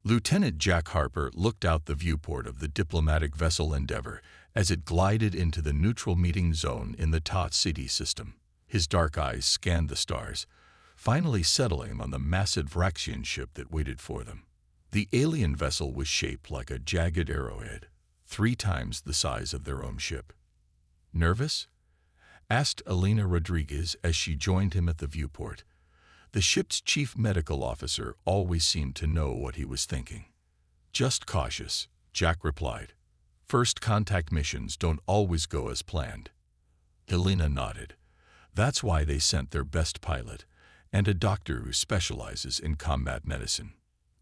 Lieutenant Jack Harper looked out the viewport of the diplomatic vessel Endeavour as it glided into the neutral meeting zone in the Tot City system. His dark eyes scanned the stars, finally settling on the massive Vraxian ship that waited for them. The alien vessel was shaped like a jagged arrowhead, 3 times the size of their own ship. "Nervous?" asked Elena Rodriguez as she joined him at the viewport. The ship's chief medical officer always seemed to know what he was thinking. "Just cautious," Jack replied. "First contact missions don't always go as planned." Helena nodded. That's why they sent their best pilot and a doctor who specializes in combat medicine.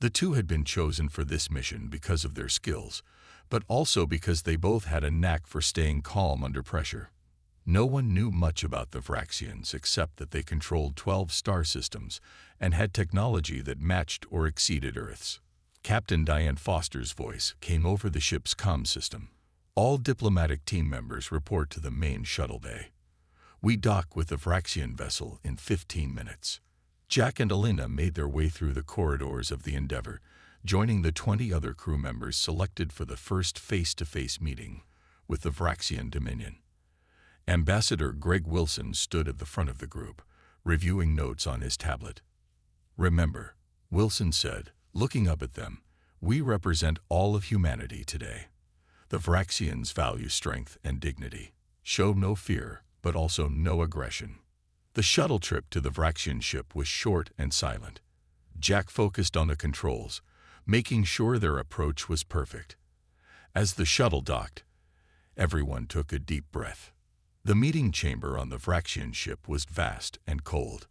The two had been chosen for this mission because of their skills, but also because they both had a knack for staying calm under pressure. No one knew much about the Vraxians except that they controlled 12 star systems and had technology that matched or exceeded Earth's. Captain Diane Foster's voice came over the ship's comm system. "All diplomatic team members report to the main shuttle bay. We dock with the Vraxian vessel in 15 minutes." Jack and Elena made their way through the corridors of the Endeavour, joining the 20 other crew members selected for the first face-to-face meeting with the Vraxian Dominion. Ambassador Greg Wilson stood at the front of the group, reviewing notes on his tablet. "Remember," Wilson said, looking up at them, "we represent all of humanity today. The Vraxians value strength and dignity, show no fear, but also no aggression." The shuttle trip to the Vraxian ship was short and silent. Jack focused on the controls, making sure their approach was perfect. As the shuttle docked, everyone took a deep breath. The meeting chamber on the Vraxian ship was vast and cold.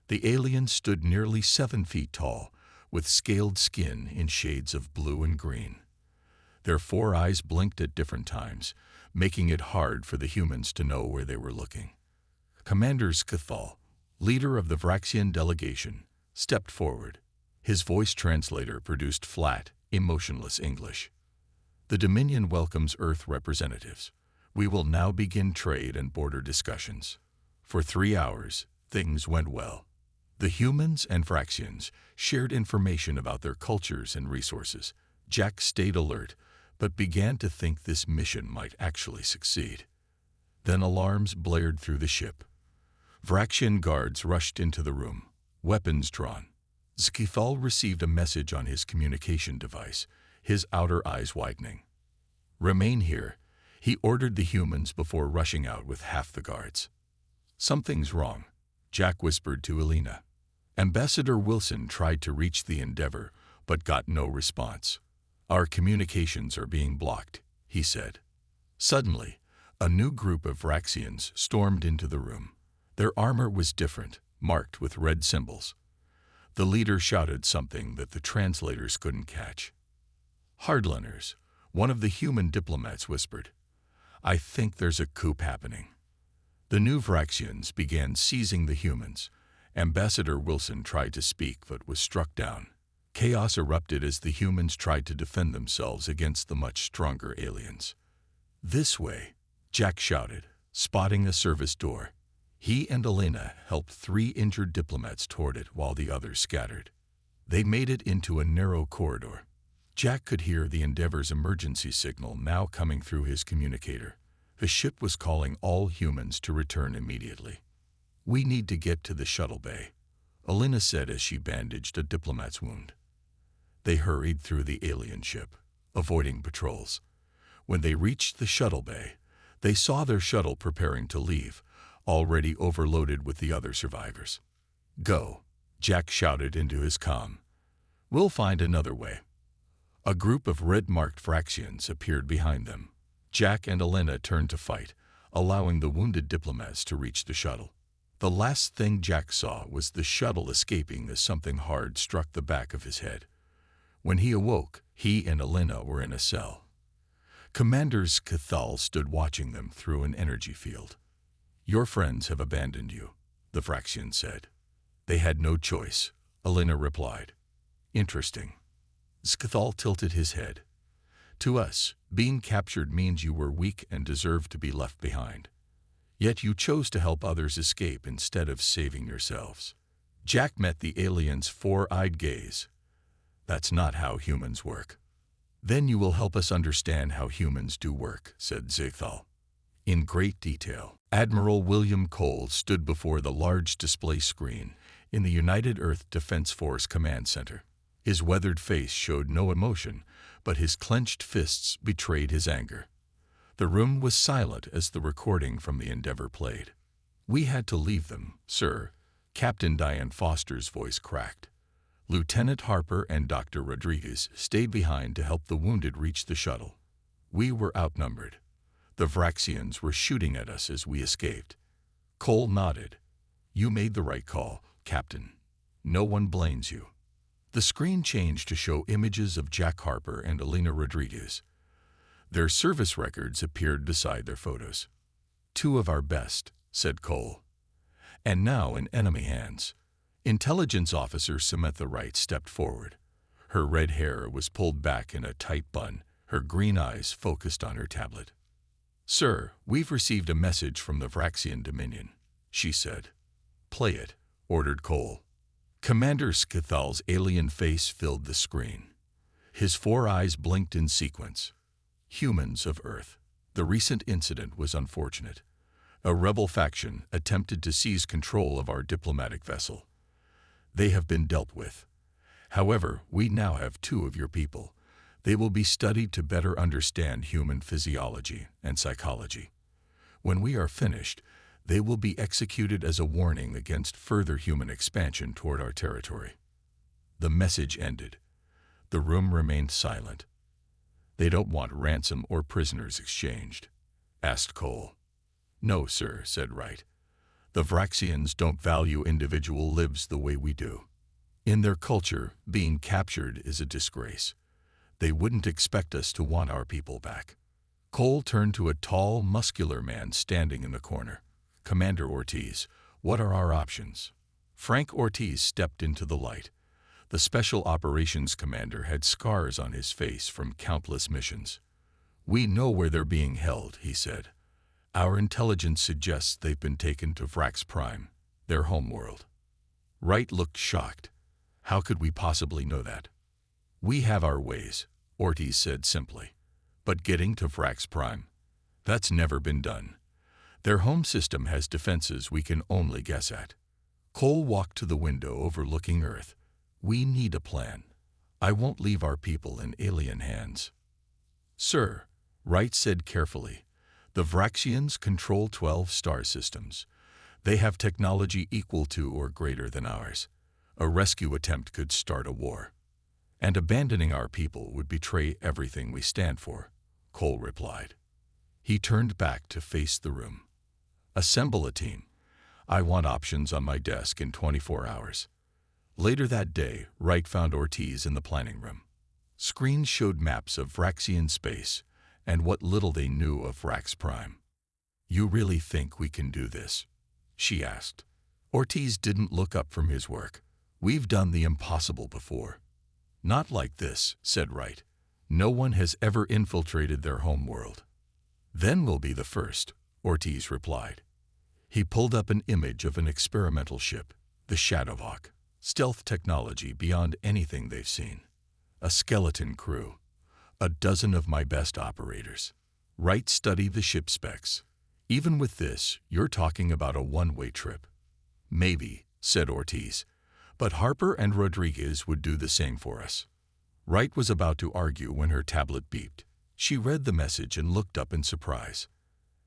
The aliens stood nearly 7 feet tall, with scaled skin in shades of blue and green. Their 4 eyes blinked at different times, making it hard for the humans to know where they were looking. Commander Scathal, leader of the Vraxian delegation, stepped forward. His voice translator produced flat, emotionless English. "The Dominion welcomes Earth representatives. We will now begin trade and border discussions." For 3 hours, things went well. The humans and Vraxians shared information about their cultures and resources. Jack stayed alert, but began to think this mission might actually succeed. Then alarms blared through the ship. Vraxian guards rushed into the room, weapons drawn. Scathal received a message on his communication device, his outer eyes widening. "Remain here," he ordered the humans before rushing out with half the guards. "Something's wrong," Jack whispered to Elena. Ambassador Wilson tried to reach the Endeavour, but got no response. "Our communications are being blocked," he said. Suddenly, a new group of Vraxians stormed into the room. Their armor was different, marked with red symbols. The leader shouted something that the translators couldn't catch. "Hardliners," one of the human diplomats whispered. "I think there's a coup happening." The new Vraxians began seizing the humans. Ambassador Wilson tried to speak but was struck down. Chaos erupted as the humans tried to defend themselves against the much stronger aliens. "This way," Jack shouted, spotting a service door. He and Elena helped 3 injured diplomats toward it while the others scattered. They made it into a narrow corridor. Jack could hear the Endeavour's emergency signal now coming through his communicator. The ship was calling all humans to return immediately. "We need to get to the shuttle bay," Elena said as she bandaged a diplomat's wound. They hurried through the alien ship, avoiding patrols. When they reached the shuttle bay, they saw their shuttle preparing to leave, already overloaded with the other survivors. "Go," Jack shouted into his comm. "We'll find another way." A group of red-marked Vraxians appeared behind them. Jack and Elena turned to fight, allowing the wounded diplomats to reach the shuttle. The last thing Jack saw was the shuttle escaping as something hard struck the back of his head. When he awoke, he and Elena were in a cell. Commander Scathal stood watching them through an energy field. "Your friends have abandoned you," the Vraxian said. "They had no choice," Elena replied. "Interesting." Scathal tilted his head. "To us, being captured means you were weak and deserved to be left behind. Yet you chose to help others escape instead of saving yourselves." Jack met the alien's 4-eyed gaze. That's not how humans work. Then you will help us understand how humans do work, said Zethal. In great detail, Admiral William Cole stood before the large display screen in the United Earth Defense Force Command Center. His weathered face showed no emotion, but his clenched fists betrayed his anger. The room was silent as the recording from the Endeavour played. We had to leave them, sir. Captain Diane Foster's voice cracked. Lieutenant Harper and Dr. Rodriguez stayed behind to help the wounded reach the shuttle. We were outnumbered. The Vraxians were shooting at us as we escaped. Cole nodded. You made the right call, Captain. No one blames you. The screen changed to show images of Jack Harper and Elena Rodriguez. Their service records appeared beside their photos. Two of our best, said Cole. And now in enemy hands. Intelligence Officer Samantha Wright stepped forward. Her red hair was pulled back in a tight bun, her green eyes focused on her tablet. Sir, we've received a message from the Vraxian Dominion, she said. Play it, ordered Cole. Commander Skithal's alien face filled the screen. His 4 eyes blinked in sequence. Humans of Earth. The recent incident was unfortunate. A rebel faction attempted to seize control of our diplomatic vessel. They have been dealt with. However, we now have 2 of your people. They will be studied to better understand human physiology and psychology. When we are finished, they will be executed as a warning against further human expansion toward our territory. The message ended. The room remained silent. They don't want ransom or prisoners exchanged, asked Cole. No, sir, said Wright. The Vraxians don't value individual lives the way we do. In their culture, being captured is a disgrace. They wouldn't expect us to want our people back. Cole turned to a tall, muscular man standing in the corner. Commander Ortiz, what are our options? Frank Ortiz stepped into the light. The Special Operations Commander had scars on his face from countless missions. We know where they're being held, he said. Our intelligence suggests they've been taken to Vrax Prime, their homeworld. Wright looked shocked. How could we possibly know that? We have our ways, Ortiz said simply. But getting to Vrax Prime? That's never been done. Their home system has defenses we can only guess at. Cole walked to the window overlooking Earth. We need a plan. I won't leave our people in alien hands. Sir, Wright said carefully, the Vraxians control 12 star systems. They have technology equal to or greater than ours. A rescue attempt could start a war. And abandoning our people would betray everything we stand for, Cole replied. He turned back to face the room. Assemble a team. I want options on my desk in 24 hours. Later that day, Wright found Ortiz in the planning room. Screens showed maps of Vraxian space and what little they knew of Vrax Prime. You really think we can do this? She asked. Ortiz didn't look up from his work. We've done the impossible before. Not like this, said Wright. No one has ever infiltrated their homeworld. Then we'll be the first, Ortiz replied. He pulled up an image of an experimental ship, the Shadowhawk. Stealth technology beyond anything they've seen. A skeleton crew. A dozen of my best operators. Wright studied the ship specs. Even with this, you're talking about a one-way trip. Maybe, said Ortiz. But Harper and Rodriguez would do the same for us. Wright was about to argue when her tablet beeped. She read the message and looked up in surprise.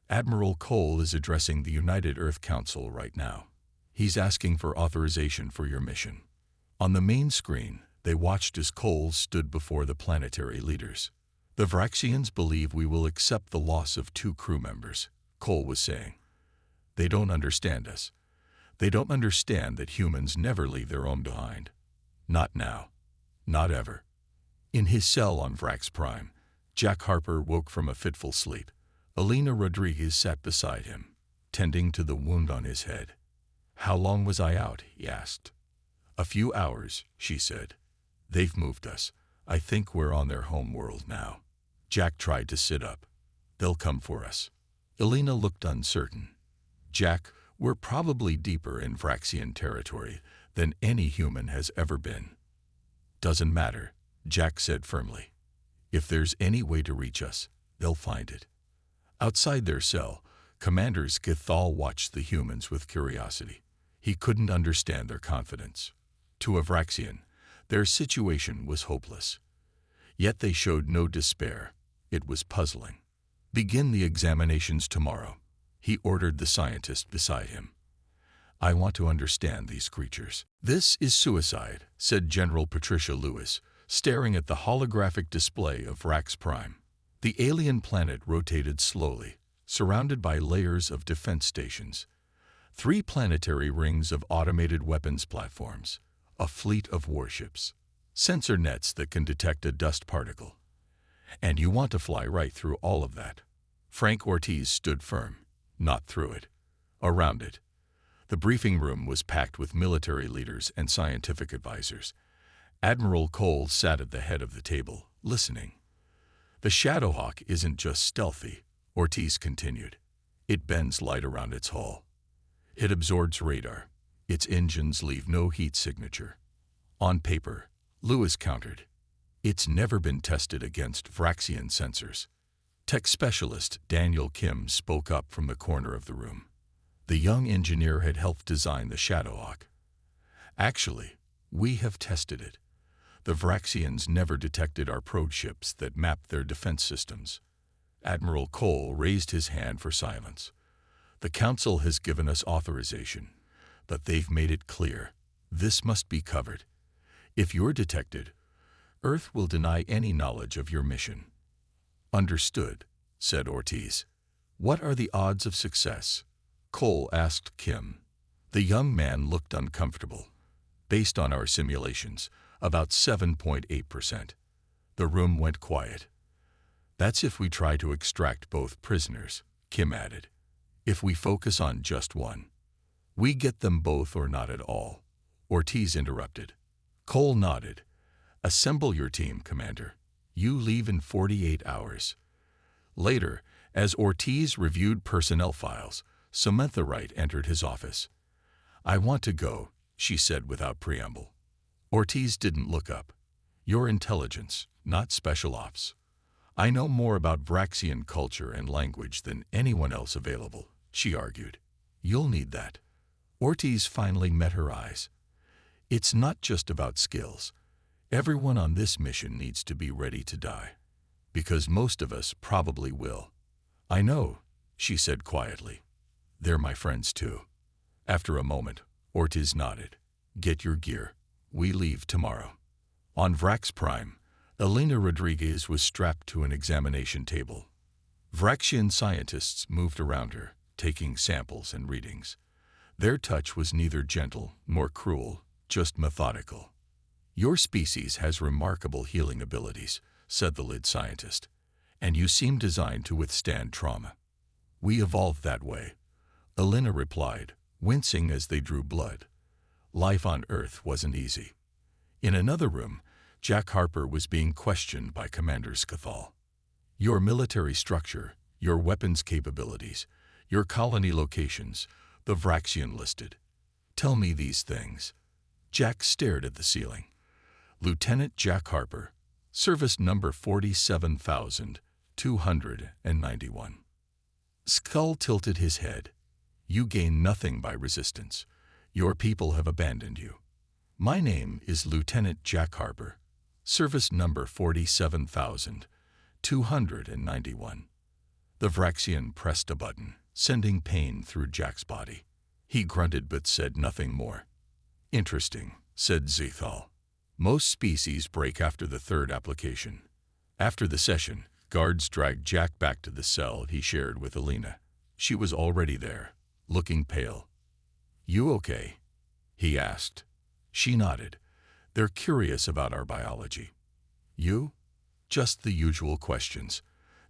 Admiral Cole is addressing the United Earth Council right now. He's asking for authorization for your mission. On the main screen, they watched as Cole stood before the planetary leaders. The Vraxians believe we will accept the loss of 2 crew members, Cole was saying. They don't understand us. They don't understand that humans never leave their home behind. Not now. Not ever. In his cell on Vrax Prime, Jack Harper woke from a fitful sleep. Elena Rodriguez sat beside him, tending to the wound on his head. How long was I out? He asked. A few hours, she said. They've moved us. I think we're on their home world now. Jack tried to sit up. They'll come for us. Elena looked uncertain. Jack, we're probably deeper in Vraxian territory than any human has ever been. Doesn't matter, Jack said firmly. If there's any way to reach us, they'll find it. Outside their cell, Commander Skithal watched the humans with curiosity. He couldn't understand their confidence. To a Vraxian, their situation was hopeless. Yet they showed no despair. It was puzzling. Begin the examinations tomorrow, he ordered the scientist beside him. I want to understand these creatures. This is suicide, said General Patricia Lewis, staring at the holographic display of Vrax Prime. The alien planet rotated slowly, surrounded by layers of defense stations. 3 planetary rings of automated weapons platforms, a fleet of warships, sensor nets that can detect a dust particle. And you want to fly right through all of that. Frank Ortiz stood firm, not through it, around it. The briefing room was packed with military leaders and scientific advisors. Admiral Cole sat at the head of the table, listening. The Shadowhawk isn't just stealthy, Ortiz continued. It bends light around its hull. It absorbs radar. Its engines leave no heat signature. On paper, Lewis countered. It's never been tested against Vraxian sensors. Tech specialist Daniel Kim spoke up from the corner of the room. The young engineer had helped design the Shadowhawk. Actually, we have tested it. The Vraxians never detected our probe ships that mapped their defense systems. Admiral Cole raised his hand for silence. The Council has given us authorization, but they've made it clear this must be covered. If you're detected, Earth will deny any knowledge of your mission. Understood, said Ortiz. What are the odds of success? Cole asked Kim. The young man looked uncomfortable. Based on our simulations, about 7.8%. The room went quiet. That's if we try to extract both prisoners, Kim added. If we focus on just one, we get them both or not at all, Ortiz interrupted. Cole nodded. Assemble your team, Commander. You leave in 48 hours. Later, as Ortiz reviewed personnel files, Samantha Wright entered his office. I want to go, she said without preamble. Ortiz didn't look up. Your intelligence, not special ops. I know more about Vraxian culture and language than anyone else available, she argued. You'll need that. Ortiz finally met her eyes. It's not just about skills. Everyone on this mission needs to be ready to die. Because most of us probably will. I know, she said quietly. They're my friends too. After a moment, Ortiz nodded. Get your gear. We leave tomorrow. On Vrax Prime, Elena Rodriguez was strapped to an examination table. Vraxian scientists moved around her, taking samples and readings. Their touch was neither gentle nor cruel, just methodical. Your species has remarkable healing abilities, said the lead scientist, and you seem designed to withstand trauma. We evolved that way, Elena replied, wincing as they drew blood. Life on Earth wasn't easy. In another room, Jack Harper was being questioned by Commander Skithal. Your military structure, your weapons capabilities, your colony locations, the Vraxian listed. Tell me these things. Jack stared at the ceiling. Lieutenant Jack Harper, service number 47,291. Skull tilted his head. You gain nothing by resistance. Your people have abandoned you. My name is Lieutenant Jack Harper, service number 47,291. The Vraxian pressed a button, sending pain through Jack's body. He grunted but said nothing more. Interesting, said Zethal. Most species break after the third application. After the session, guards dragged Jack back to the cell he shared with Elena. She was already there, looking pale. You okay? He asked. She nodded. They're curious about our biology. You? Just the usual questions.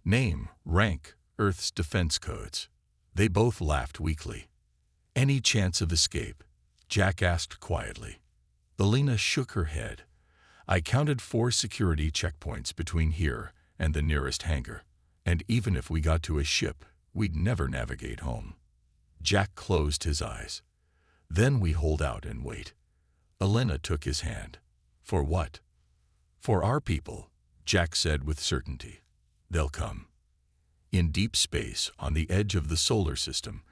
Name, rank, Earth's defense codes. They both laughed weakly. Any chance of escape? Jack asked quietly. Elena shook her head. I counted 4 security checkpoints between here and the nearest hangar, and even if we got to a ship, we'd never navigate home. Jack closed his eyes. Then we hold out and wait. Elena took his hand. For what? For our people, Jack said with certainty, they'll come. In deep space, on the edge of the solar system,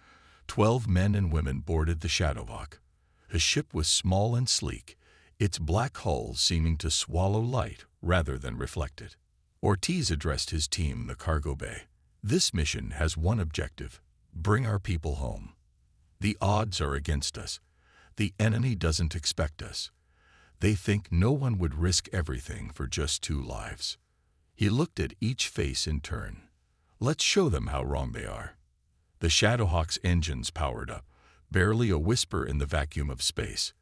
12 men and women boarded the Shadowhawk. The ship was small and sleek, its black hull seeming to swallow light rather than reflect it. Ortiz addressed his team in the cargo bay. This mission has one objective: bring our people home. The odds are against us. The enemy doesn't expect us. They think no one would risk everything for just 2 lives. He looked at each face in turn. Let's show them how wrong they are. The Shadowhawk's engines powered up, barely a whisper in the vacuum of space.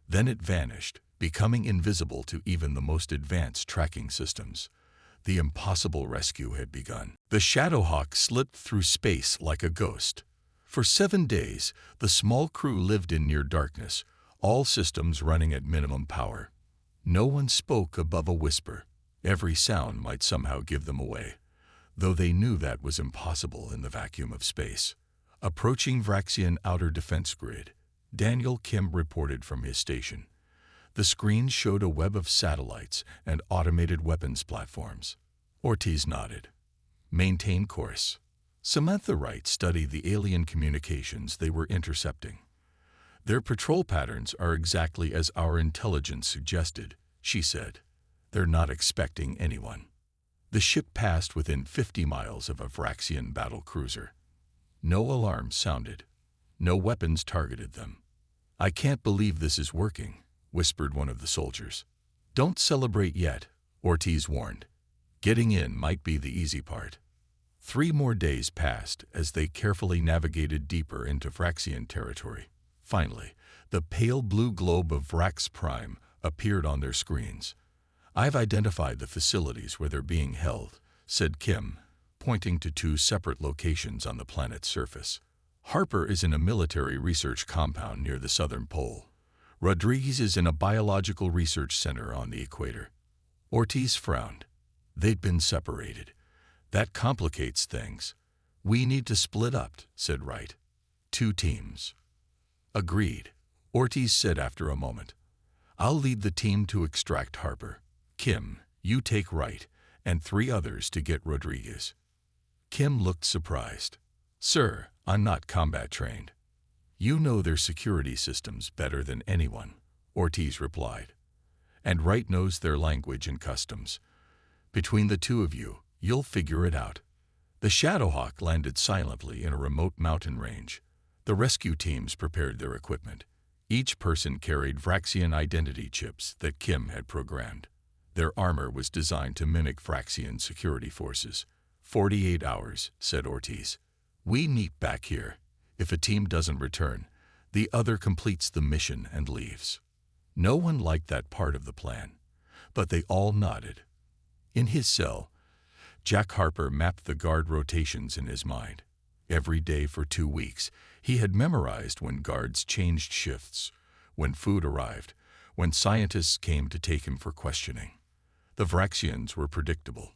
Then it vanished, becoming invisible to even the most advanced tracking systems. The impossible rescue had begun. The Shadowhawk slipped through space like a ghost. For 7 days, the small crew lived in near darkness, all systems running at minimum power. No one spoke above a whisper. Every sound might somehow give them away, though they knew that was impossible in the vacuum of space. Approaching Vraxian outer defense grid, Daniel Kim reported from his station. The screen showed a web of satellites and automated weapons platforms. Ortiz nodded. Maintain course. Samantha Wright studied the alien communications they were intercepting. Their patrol patterns are exactly as our intelligence suggested, she said. They're not expecting anyone. The ship passed within 50 miles of a Vraxian battle cruiser. No alarms sounded. No weapons targeted them. I can't believe this is working, whispered one of the soldiers. Don't celebrate yet, Ortiz warned. Getting in might be the easy part. 3 more days passed as they carefully navigated deeper into Vraxian territory. Finally, the pale blue globe of Vrax Prime appeared on their screens. I've identified the facilities where they're being held, said Kim, pointing to 2 separate locations on the planet's surface. Harper is in a military research compound near the southern pole. Rodriguez is in a biological research center on the equator. Ortiz frowned. They'd been separated. That complicates things. We need to split up, said Wright. 2 teams. Agreed, Ortiz said after a moment. I'll lead the team to extract Harper. Kim, you take Wright, and 3 others to get Rodriguez. Kim looked surprised. Sir, I'm not combat trained. You know their security systems better than anyone, Ortiz replied. And Wright knows their language and customs. Between the 2 of you, you'll figure it out. The Shadowhawk landed silently in a remote mountain range. The rescue teams prepared their equipment. Each person carried Vraxian identity chips that Kim had programmed. Their armor was designed to mimic Vraxian security forces. 48 hours, said Ortiz. We meet back here. If a team doesn't return, the other completes the mission and leaves. No one liked that part of the plan, but they all nodded. In his cell, Jack Harper mapped the guard rotations in his mind. Every day for 2 weeks, he had memorized when guards changed shifts, when food arrived, when scientists came to take him for questioning. The Vraxians were predictable,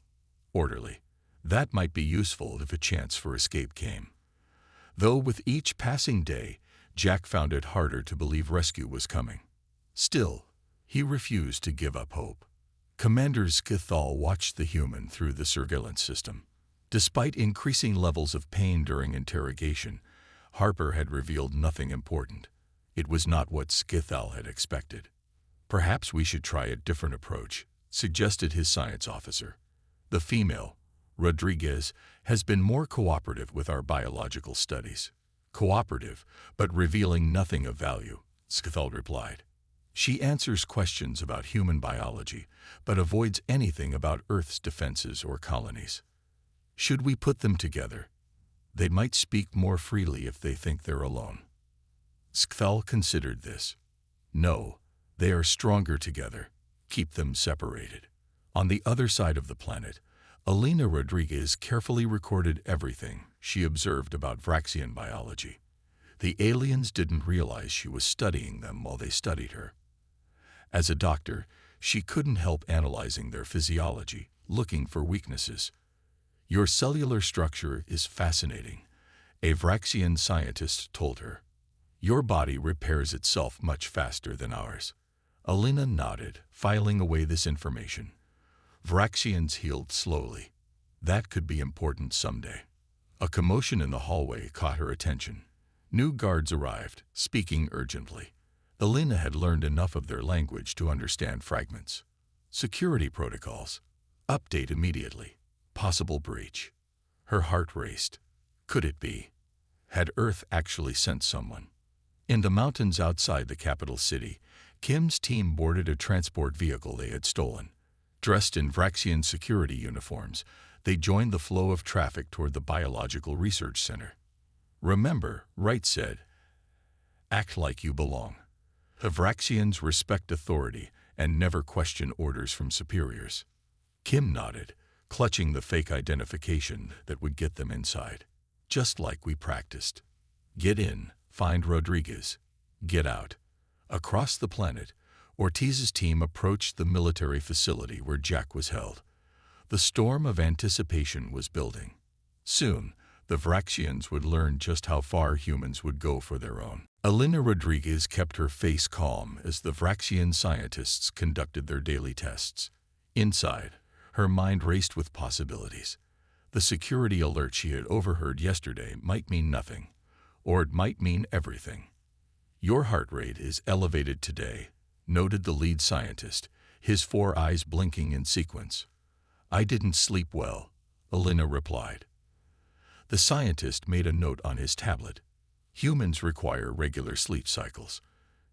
orderly. That might be useful if a chance for escape came. Though with each passing day, Jack found it harder to believe rescue was coming. Still, he refused to give up hope. Commander Skithal watched the human through the surveillance system. Despite increasing levels of pain during interrogation, Harper had revealed nothing important. It was not what Skithal had expected. Perhaps we should try a different approach, suggested his science officer. The female, Rodriguez, has been more cooperative with our biological studies. Cooperative, but revealing nothing of value, Skithal replied. She answers questions about human biology, but avoids anything about Earth's defenses or colonies. Should we put them together? They might speak more freely if they think they're alone. Skthal considered this. No, they are stronger together. Keep them separated. On the other side of the planet, Alina Rodriguez carefully recorded everything she observed about Vraxian biology. The aliens didn't realize she was studying them while they studied her. As a doctor, she couldn't help analyzing their physiology, looking for weaknesses. Your cellular structure is fascinating, a Vraxian scientist told her. Your body repairs itself much faster than ours. Alina nodded, filing away this information. Vraxians healed slowly. That could be important someday. A commotion in the hallway caught her attention. New guards arrived, speaking urgently. Elena had learned enough of their language to understand fragments. Security protocols. Update immediately. Possible breach. Her heart raced. Could it be? Had Earth actually sent someone? In the mountains outside the capital city, Kim's team boarded a transport vehicle they had stolen. Dressed in Vraxian security uniforms, they joined the flow of traffic toward the Biological Research Center. Remember, Wright said, act like you belong. The Vraxians respect authority and never question orders from superiors. Kim nodded, clutching the fake identification that would get them inside. Just like we practiced. Get in, find Rodriguez. Get out. Across the planet, Ortiz's team approached the military facility where Jack was held. The storm of anticipation was building. Soon, the Vraxians would learn just how far humans would go for their own. Elena Rodriguez kept her face calm as the Vraxian scientists conducted their daily tests. Inside, her mind raced with possibilities. The security alert she had overheard yesterday might mean nothing, or it might mean everything. Your heart rate is elevated today, noted the lead scientist, his 4 eyes blinking in sequence. I didn't sleep well, Elena replied. The scientist made a note on his tablet. Humans require regular sleep cycles.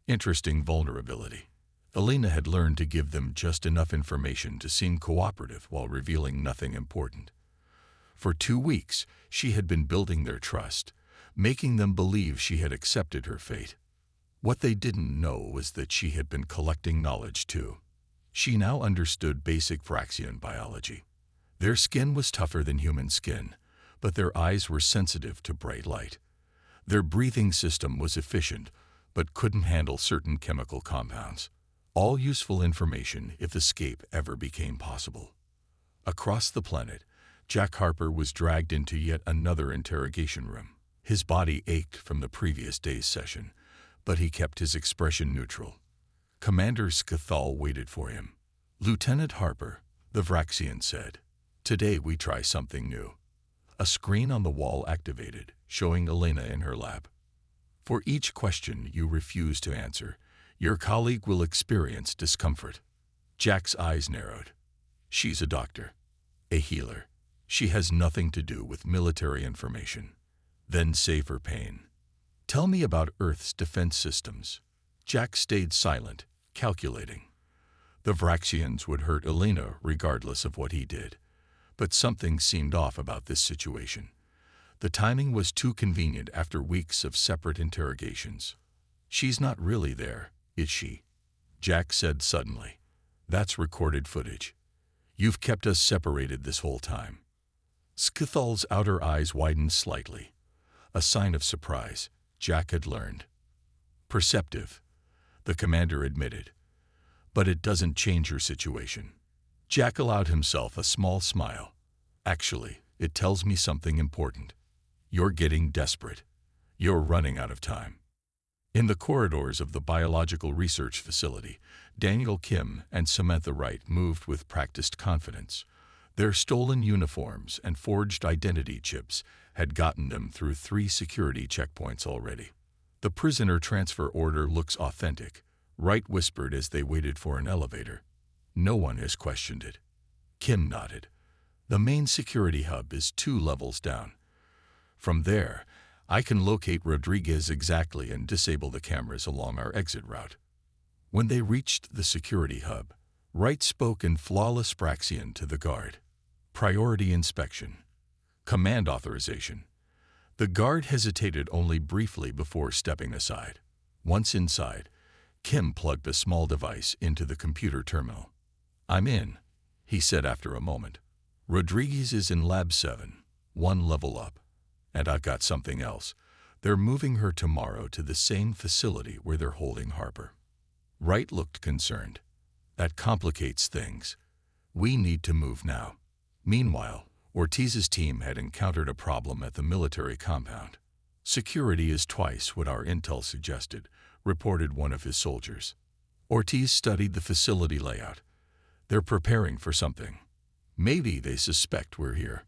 Interesting vulnerability. Elena had learned to give them just enough information to seem cooperative while revealing nothing important. For 2 weeks, she had been building their trust, making them believe she had accepted her fate. What they didn't know was that she had been collecting knowledge too. She now understood basic Vraxian biology. Their skin was tougher than human skin, but their eyes were sensitive to bright light. Their breathing system was efficient, but couldn't handle certain chemical compounds. All useful information if escape ever became possible. Across the planet, Jack Harper was dragged into yet another interrogation room. His body ached from the previous day's session, but he kept his expression neutral. Commander Scathal waited for him. Lieutenant Harper, the Vraxian said, today we try something new. A screen on the wall activated, showing Elena in her lab. For each question you refuse to answer, your colleague will experience discomfort. Jack's eyes narrowed. She's a doctor, a healer. She has nothing to do with military information. Then save her pain. Tell me about Earth's defense systems. Jack stayed silent, calculating. The Vraxians would hurt Elena regardless of what he did. But something seemed off about this situation. The timing was too convenient after weeks of separate interrogations. She's not really there, is she? Jack said suddenly. That's recorded footage. You've kept us separated this whole time. Scathal's outer eyes widened slightly. A sign of surprise, Jack had learned. Perceptive, the commander admitted. But it doesn't change your situation. Jack allowed himself a small smile. Actually, it tells me something important. You're getting desperate. You're running out of time. In the corridors of the Biological Research Facility, Daniel Kim and Samantha Wright moved with practiced confidence. Their stolen uniforms and forged identity chips had gotten them through 3 security checkpoints already. The prisoner transfer order looks authentic, Wright whispered as they waited for an elevator. No one has questioned it. Kim nodded. The main security hub is 2 levels down. From there, I can locate Rodriguez exactly and disable the cameras along our exit route. When they reached the security hub, Wright spoke in flawless Vraxian to the guard. Priority inspection. Command authorization. The guard hesitated only briefly before stepping aside. Once inside, Kim plugged a small device into the computer terminal. I'm in, he said after a moment. Rodriguez is in Lab 7, 1 level up. And I've got something else. They're moving her tomorrow to the same facility where they're holding Harper. Wright looked concerned. That complicates things. We need to move now. Meanwhile, Ortiz's team had encountered a problem at the military compound. Security is twice what our intel suggested, reported one of his soldiers. Ortiz studied the facility layout. They're preparing for something. Maybe they suspect we're here.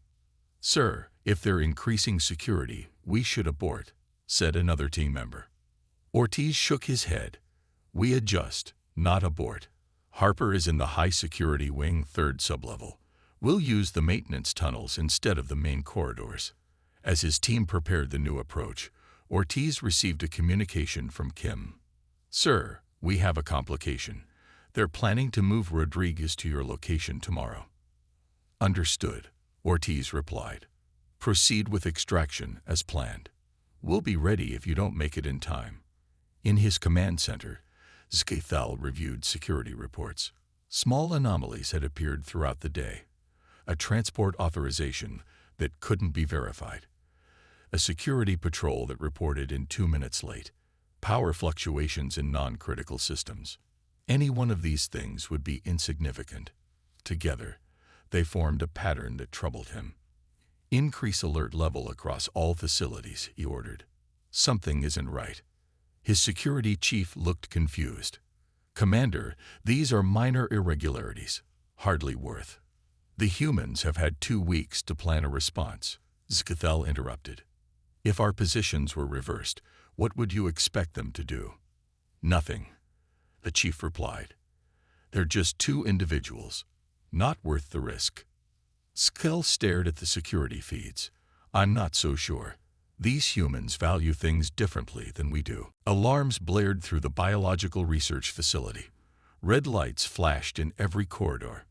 Sir, if they're increasing security, we should abort, said another team member. Ortiz shook his head. We adjust, not abort. Harper is in the high-security wing 3rd sublevel. We'll use the maintenance tunnels instead of the main corridors. As his team prepared the new approach, Ortiz received a communication from Kim. Sir, we have a complication. They're planning to move Rodriguez to your location tomorrow. Understood, Ortiz replied. Proceed with extraction as planned. We'll be ready if you don't make it in time. In his command center, Zcathal reviewed security reports. Small anomalies had appeared throughout the day. A transport authorization that couldn't be verified. A security patrol that reported in 2 minutes late. Power fluctuations in non-critical systems. Any one of these things would be insignificant. Together, they formed a pattern that troubled him. Increase alert level across all facilities, he ordered. Something isn't right. His security chief looked confused. Commander, these are minor irregularities, hardly worth. The humans have had 2 weeks to plan a response, Zcathal interrupted. If our positions were reversed, what would you expect them to do? Nothing, the chief replied. They're just 2 individuals, not worth the risk. Zcathal stared at the security feeds. I'm not so sure. These humans value things differently than we do. Alarms blared through the biological research facility. Red lights flashed in every corridor.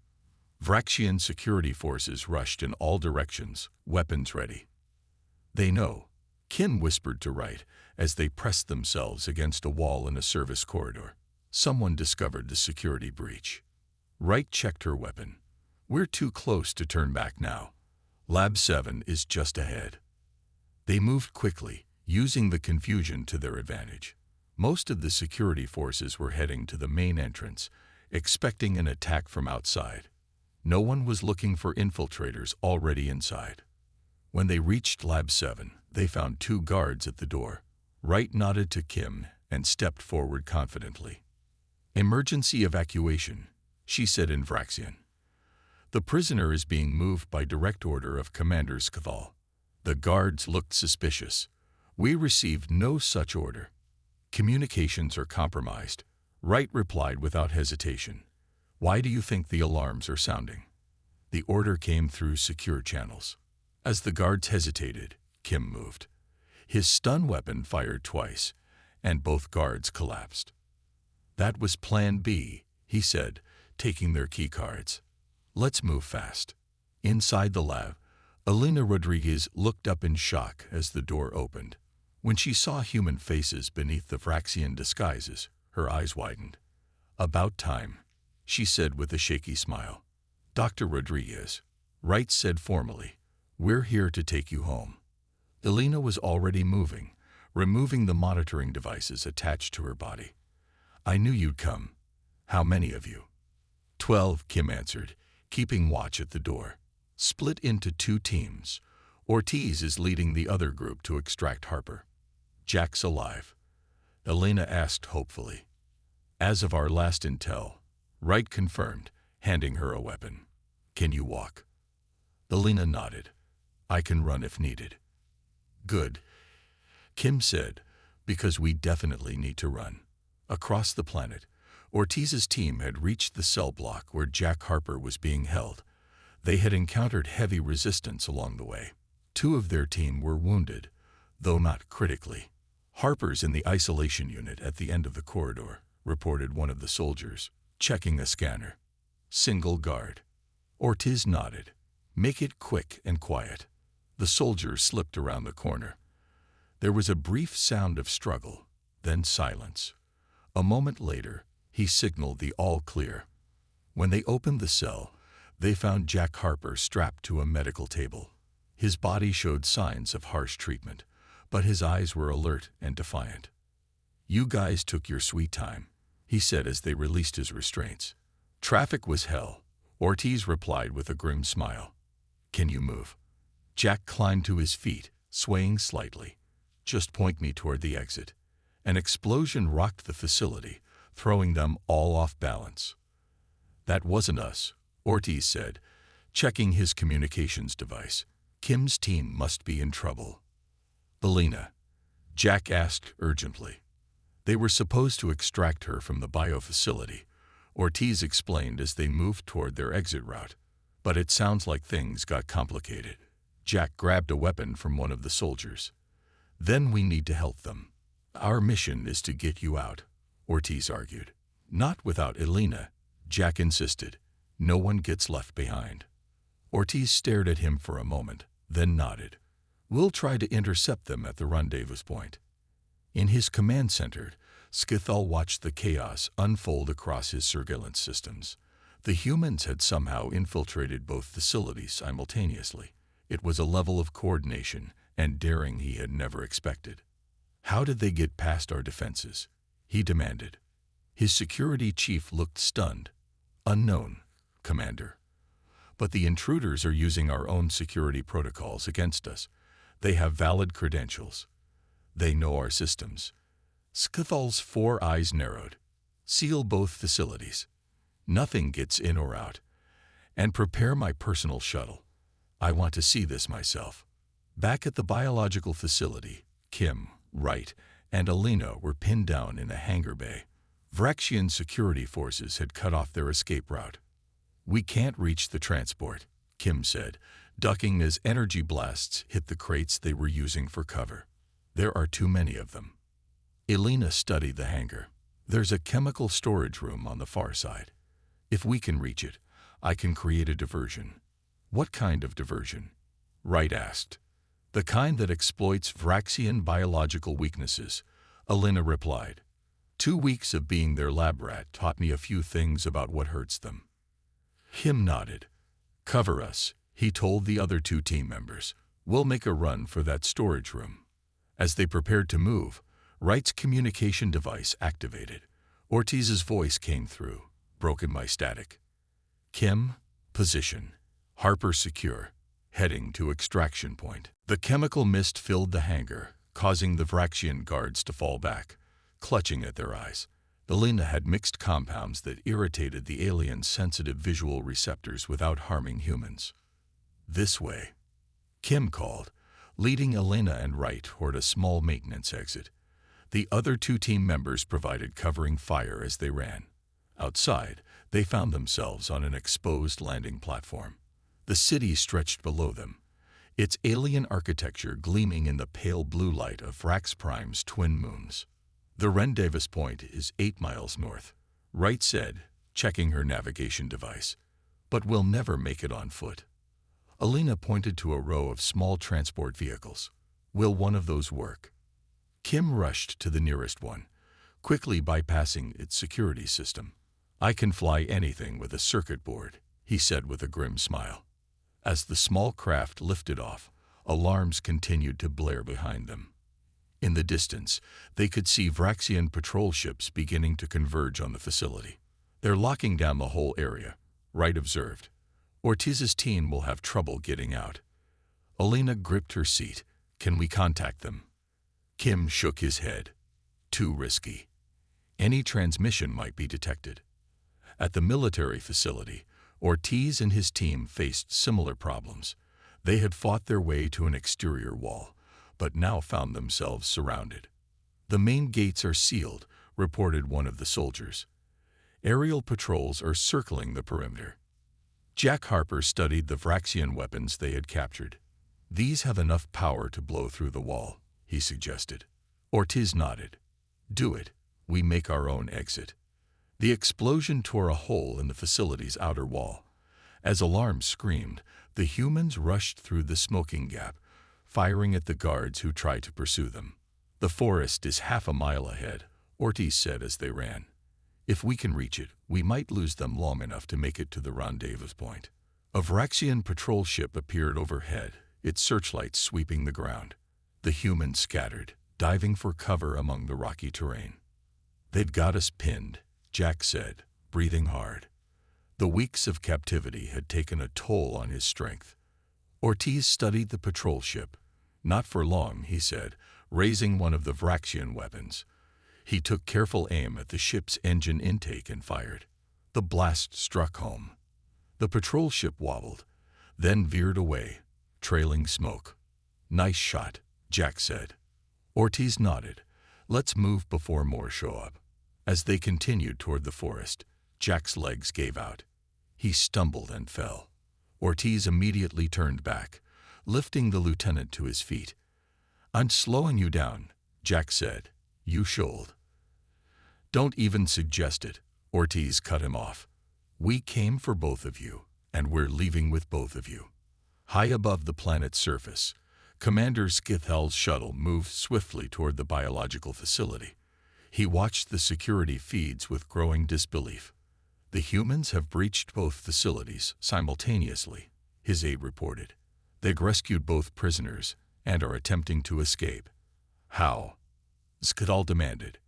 Vraxian security forces rushed in all directions, weapons ready. They know, Kim whispered to Wright as they pressed themselves against a wall in a service corridor. Someone discovered the security breach. Wright checked her weapon. We're too close to turn back now. Lab 7 is just ahead. They moved quickly, using the confusion to their advantage. Most of the security forces were heading to the main entrance, expecting an attack from outside. No one was looking for infiltrators already inside. When they reached Lab 7, they found 2 guards at the door. Wright nodded to Kim and stepped forward confidently. Emergency evacuation, she said in Vraxian. The prisoner is being moved by direct order of Commander Zcathal. The guards looked suspicious. We received no such order. Communications are compromised, Wright replied without hesitation. Why do you think the alarms are sounding? The order came through secure channels. As the guards hesitated, Kim moved. His stun weapon fired twice, and both guards collapsed. That was Plan B, he said, taking their key cards. Let's move fast. Inside the lab, Elena Rodriguez looked up in shock as the door opened. When she saw human faces beneath the Vraxian disguises, her eyes widened. About time, she said with a shaky smile. Dr. Rodriguez, Wright said formally, we're here to take you home. Elena was already moving, removing the monitoring devices attached to her body. I knew you'd come. How many of you? 12, Kim answered, keeping watch at the door. Split into 2 teams. Ortiz is leading the other group to extract Harper. Jack's alive, Elena asked hopefully. As of our last intel, Wright confirmed, handing her a weapon. Can you walk? Elena nodded. I can run if needed. Good, Kim said, because we definitely need to run. Across the planet, Ortiz's team had reached the cell block where Jack Harper was being held. They had encountered heavy resistance along the way. 2 of their team were wounded, though not critically. Harper's in the isolation unit at the end of the corridor, reported one of the soldiers, checking a scanner. Single guard. Ortiz nodded. Make it quick and quiet. The soldier slipped around the corner. There was a brief sound of struggle, then silence. A moment later, he signaled the all clear. When they opened the cell, they found Jack Harper strapped to a medical table. His body showed signs of harsh treatment, but his eyes were alert and defiant. You guys took your sweet time, he said as they released his restraints. Traffic was hell, Ortiz replied with a grim smile. Can you move? Jack climbed to his feet, swaying slightly. Just point me toward the exit. An explosion rocked the facility, throwing them all off balance. That wasn't us, Ortiz said, checking his communications device. Kim's team must be in trouble. Elena, Jack asked urgently. They were supposed to extract her from the biofacility, Ortiz explained as they moved toward their exit route. But it sounds like things got complicated. Jack grabbed a weapon from one of the soldiers. Then we need to help them. Our mission is to get you out, Ortiz argued. Not without Elena, Jack insisted. No one gets left behind. Ortiz stared at him for a moment, then nodded. We'll try to intercept them at the rendezvous point. In his command center, Skithal watched the chaos unfold across his surveillance systems. The humans had somehow infiltrated both facilities simultaneously. It was a level of coordination and daring he had never expected. How did they get past our defenses? He demanded. His security chief looked stunned. Unknown, Commander. But the intruders are using our own security protocols against us. They have valid credentials. They know our systems. Skithal's 4 eyes narrowed. Seal both facilities. Nothing gets in or out. And prepare my personal shuttle. I want to see this myself. Back at the biological facility, Kim, Wright, and Elena were pinned down in a hangar bay. Vraxian security forces had cut off their escape route. We can't reach the transport, Kim said, ducking as energy blasts hit the crates they were using for cover. There are too many of them. Elena studied the hangar. There's a chemical storage room on the far side. If we can reach it, I can create a diversion. What kind of diversion? Wright asked. The kind that exploits Vraxian biological weaknesses, Elena replied. 2 weeks of being their lab rat taught me a few things about what hurts them. Kim nodded. Cover us, he told the other 2 team members. We'll make a run for that storage room. As they prepared to move, Wright's communication device activated. Ortiz's voice came through, broken by static. Kim, position. Harper secure. Heading to extraction point. The chemical mist filled the hangar, causing the Vraxian guards to fall back, clutching at their eyes. Elena had mixed compounds that irritated the aliens' sensitive visual receptors without harming humans. This way, Kim called, leading Elena and Wright toward a small maintenance exit. The other 2 team members provided covering fire as they ran. Outside, they found themselves on an exposed landing platform. The city stretched below them, its alien architecture gleaming in the pale blue light of Vrax Prime's twin moons. The rendezvous point is 8 miles north, Wright said, checking her navigation device. But we'll never make it on foot. Elena pointed to a row of small transport vehicles. Will one of those work? Kim rushed to the nearest one, quickly bypassing its security system. I can fly anything with a circuit board, he said with a grim smile. As the small craft lifted off, alarms continued to blare behind them. In the distance, they could see Vraxian patrol ships beginning to converge on the facility. They're locking down the whole area, Wright observed. Ortiz's team will have trouble getting out. Elena gripped her seat. Can we contact them? Kim shook his head. Too risky. Any transmission might be detected. At the military facility, Ortiz and his team faced similar problems. They had fought their way to an exterior wall, but now found themselves surrounded. The main gates are sealed, reported one of the soldiers. Aerial patrols are circling the perimeter. Jack Harper studied the Vraxian weapons they had captured. These have enough power to blow through the wall, he suggested. Ortiz nodded. Do it. We make our own exit. The explosion tore a hole in the facility's outer wall. As alarms screamed, the humans rushed through the smoking gap, firing at the guards who tried to pursue them. The forest is half a mile ahead, Ortiz said as they ran. If we can reach it, we might lose them long enough to make it to the rendezvous point. A Vraxian patrol ship appeared overhead, its searchlights sweeping the ground. The humans scattered, diving for cover among the rocky terrain. They've got us pinned, Jack said, breathing hard. The weeks of captivity had taken a toll on his strength. Ortiz studied the patrol ship. Not for long, he said, raising one of the Vraxian weapons. He took careful aim at the ship's engine intake and fired. The blast struck home. The patrol ship wobbled, then veered away, trailing smoke. "Nice shot," Jack said. Ortiz nodded. "Let's move before more show up." As they continued toward the forest, Jack's legs gave out. He stumbled and fell. Ortiz immediately turned back, lifting the lieutenant to his feet. "I'm slowing you down," Jack said. "You should." "Don't even suggest it," Ortiz cut him off. "We came for both of you, and we're leaving with both of you." High above the planet's surface, Commander Skithel's shuttle moved swiftly toward the biological facility. He watched the security feeds with growing disbelief. "The humans have breached both facilities simultaneously," his aide reported. "They've rescued both prisoners and are attempting to escape." "How?" Skitel demanded.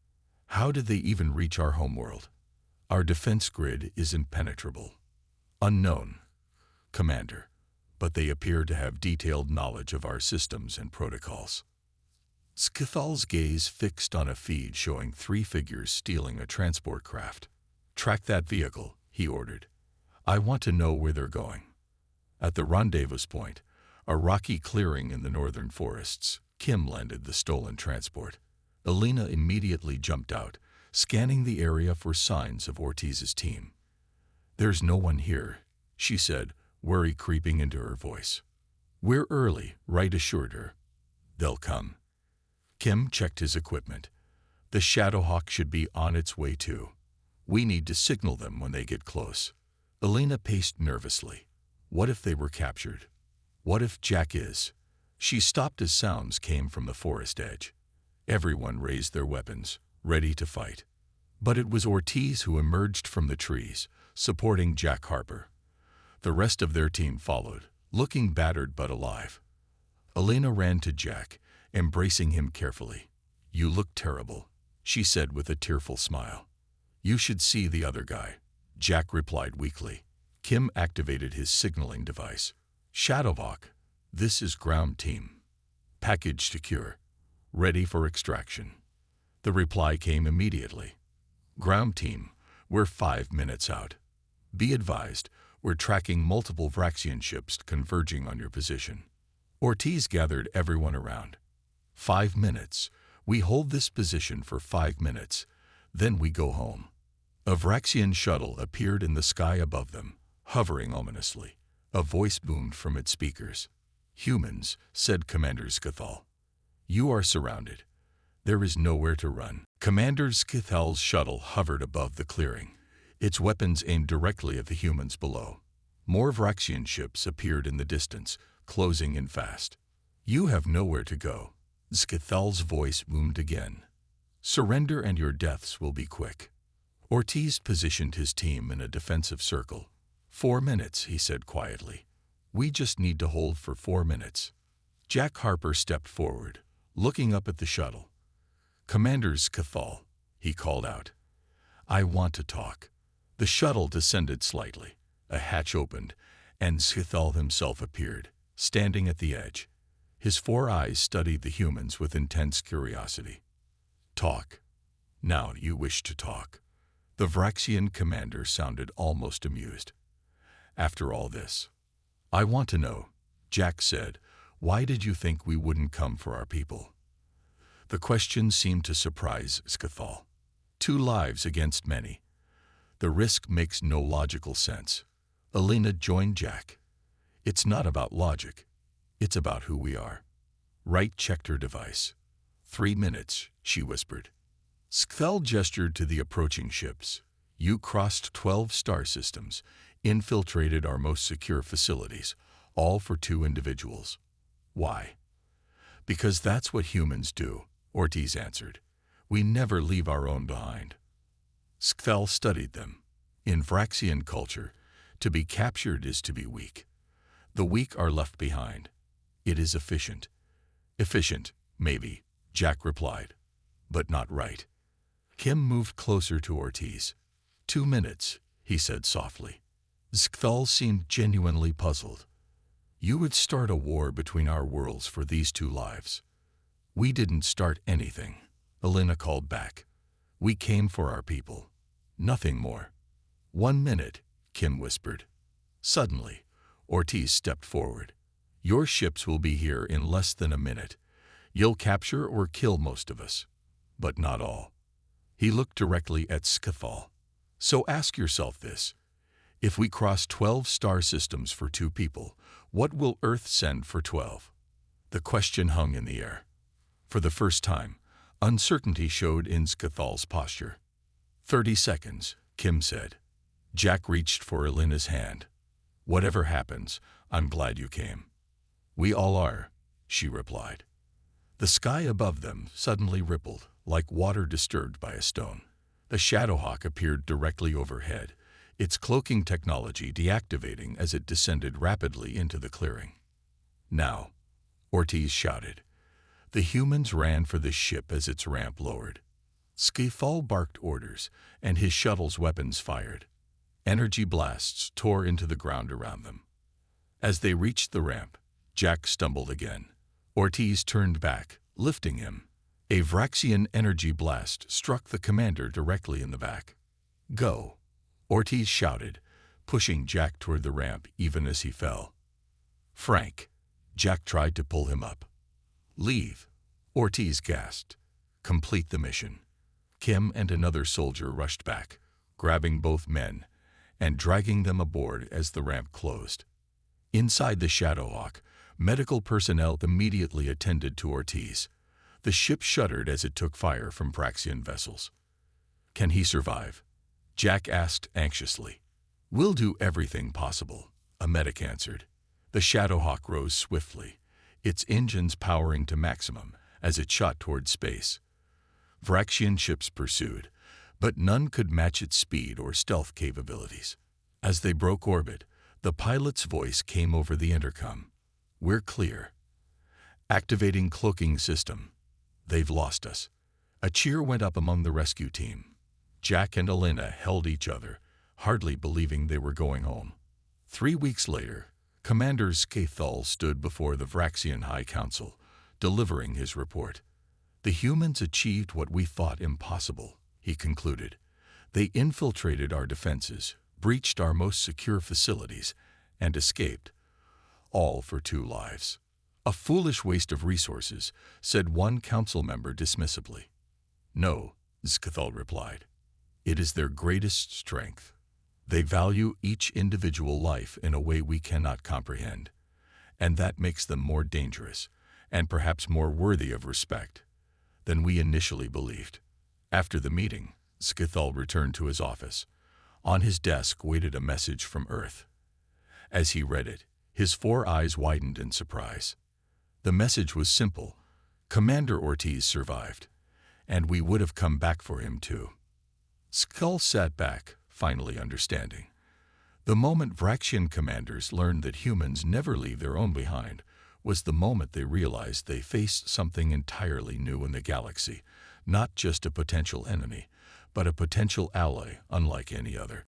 "How did they even reach our homeworld? Our defense grid is impenetrable." "Unknown, Commander, but they appear to have detailed knowledge of our systems and protocols." Skithel's gaze fixed on a feed showing 3 figures stealing a transport craft. "Track that vehicle," he ordered. "I want to know where they're going." At the rendezvous point, a rocky clearing in the northern forests, Kim landed the stolen transport. Elena immediately jumped out, scanning the area for signs of Ortiz's team. "There's no one here," she said, worry creeping into her voice. "We're early," Wright assured her. "They'll come." Kim checked his equipment. "The Shadowhawk should be on its way too. We need to signal them when they get close." Elena paced nervously. What if they were captured? What if Jack is? She stopped as sounds came from the forest edge. Everyone raised their weapons, ready to fight. But it was Ortiz who emerged from the trees, supporting Jack Harper. The rest of their team followed, looking battered but alive. Elena ran to Jack, embracing him carefully. "You look terrible," she said with a tearful smile. "You should see the other guy," Jack replied weakly. Kim activated his signaling device. "Shadowhawk, this is ground team. Package secure. Ready for extraction." The reply came immediately. "Ground team, we're 5 minutes out. Be advised, we're tracking multiple Vraxian ships converging on your position." Ortiz gathered everyone around. 5 minutes. We hold this position for 5 minutes. Then we go home." A Vraxian shuttle appeared in the sky above them, hovering ominously. A voice boomed from its speakers. "Humans," said Commander Skithal. "You are surrounded. There is nowhere to run." Commander Skithal's shuttle hovered above the clearing, its weapons aimed directly at the humans below. More Vraxian ships appeared in the distance, closing in fast. "You have nowhere to go." Skithal's voice boomed again. "Surrender and your deaths will be quick." Ortiz positioned his team in a defensive circle. 4 minutes, he said quietly. "We just need to hold for 4 minutes." Jack Harper stepped forward, looking up at the shuttle. "Commander Skithal," he called out. "I want to talk." The shuttle descended slightly. A hatch opened, and Skithal himself appeared, standing at the edge. His 4 eyes studied the humans with intense curiosity. "Talk. Now you wish to talk." The Vraxian commander sounded almost amused. "After all this, I want to know," Jack said. "Why did you think we wouldn't come for our people?" The question seemed to surprise Skithal. 2 lives against many. The risk makes no logical sense. Elena joined Jack. "It's not about logic. It's about who we are." Wright checked her device. 3 minutes, she whispered. Skithal gestured to the approaching ships. "You crossed 12 star systems, infiltrated our most secure facilities, all for 2 individuals. Why?" "Because that's what humans do," Ortiz answered. "We never leave our own behind." Skithal studied them. In Vraxian culture, to be captured is to be weak. The weak are left behind. It is efficient. "Efficient, maybe," Jack replied, "but not right." Kim moved closer to Ortiz. 2 minutes, he said softly. Skithal seemed genuinely puzzled. "You would start a war between our worlds for these 2 lives." "We didn't start anything," Elena called back. "We came for our people. Nothing more." 1 minute, Kim whispered. Suddenly, Ortiz stepped forward. Your ships will be here in less than a minute. You'll capture or kill most of us, but not all. He looked directly at Scathal. So ask yourself this. If we cross 12 star systems for 2 people, what will Earth send for 12? The question hung in the air. For the first time, uncertainty showed in Scathal's posture. 30 seconds, Kim said. Jack reached for Elena's hand. Whatever happens, I'm glad you came. We all are, she replied. The sky above them suddenly rippled, like water disturbed by a stone. The Shadowhawk appeared directly overhead, its cloaking technology deactivating as it descended rapidly into the clearing. Now, Ortiz shouted. The humans ran for the ship as its ramp lowered. Scathal barked orders, and his shuttle's weapons fired. Energy blasts tore into the ground around them. As they reached the ramp, Jack stumbled again. Ortiz turned back, lifting him. A Vraxian energy blast struck the commander directly in the back. Go, Ortiz shouted, pushing Jack toward the ramp even as he fell. Frank, Jack tried to pull him up. Leave, Ortiz gasped. Complete the mission. Kim and another soldier rushed back, grabbing both men and dragging them aboard as the ramp closed. Inside the Shadowhawk, medical personnel immediately attended to Ortiz. The ship shuddered as it took fire from Praxian vessels. Can he survive? Jack asked anxiously. We'll do everything possible, a medic answered. The Shadowhawk rose swiftly, its engines powering to maximum as it shot toward space. Vraxian ships pursued, but none could match its speed or stealth capabilities. As they broke orbit, the pilot's voice came over the intercom. We're clear. Activating cloaking system. They've lost us. A cheer went up among the rescue team. Jack and Elena held each other, hardly believing they were going home. 3 weeks later, Commander Scathal stood before the Vraxian High Council, delivering his report. The humans achieved what we thought impossible, he concluded. They infiltrated our defenses, breached our most secure facilities, and escaped. All for 2 lives. A foolish waste of resources, said one council member dismissively. No, Scathal replied. It is their greatest strength. They value each individual life in a way we cannot comprehend, and that makes them more dangerous, and perhaps more worthy of respect, than we initially believed. After the meeting, Scathal returned to his office. On his desk waited a message from Earth. As he read it, his 4 eyes widened in surprise. The message was simple. Commander Ortiz survived, and we would have come back for him too. Skull sat back, finally understanding. The moment Vraxian commanders learned that humans never leave their own behind was the moment they realized they faced something entirely new in the galaxy, not just a potential enemy, but a potential ally unlike any other.